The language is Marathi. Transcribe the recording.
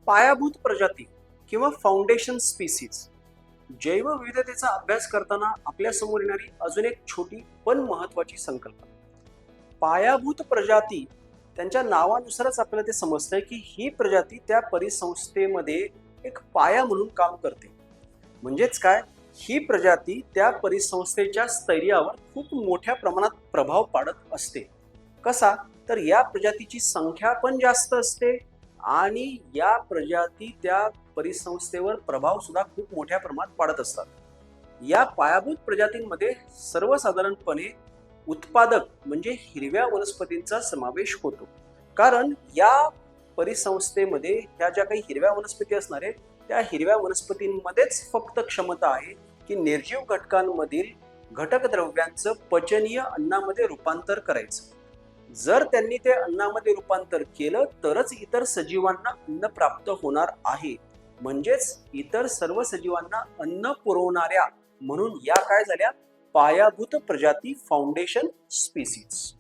पायाभूत प्रजाती किंवा फाउंडेशन स्पीसीज जैवविविधतेचा अभ्यास करताना आपल्या समोर येणारी अजून एक छोटी पण महत्वाची संकल्पना. पायाभूत प्रजाती, त्यांच्या नावानुसारच आपल्याला ते समजतंय की ही प्रजाती त्या परिसंस्थेमध्ये एक पाया म्हणून काम करते. म्हणजेच काय, ही प्रजाती त्या परिसंस्थेच्या स्थैर्यावर खूप मोठ्या प्रमाणात प्रभाव पाडत असते. कसा, तर या प्रजातीची संख्या पण जास्त असते आणि या प्रजाती त्या परिसंस्थेवर प्रभाव सुद्धा खूप मोठ्या प्रमाणात पाडत असतात. या पायाभूत प्रजातींमध्ये सर्वसाधारणपणे उत्पादक म्हणजे हिरव्या वनस्पतींचा समावेश होतो. कारण या परिसंस्थेमध्ये ह्या ज्या काही हिरव्या वनस्पती असणार आहेत, त्या हिरव्या वनस्पतींमध्येच फक्त क्षमता आहे की निर्जीव घटकांमधील घटक द्रव्यांचं पचनीय अन्नामध्ये रूपांतर करायचं. जर त्यांनी ते अन्नामध्ये रूपांतर केलं तरच इतर सजीवांना अन्न प्राप्त होणार आहे. म्हणजेच इतर सर्व सजीवांना अन्न पुरवणाऱ्या म्हणून या काय झाल्या, पायाभूत प्रजाती फाउंडेशन स्पीसीज.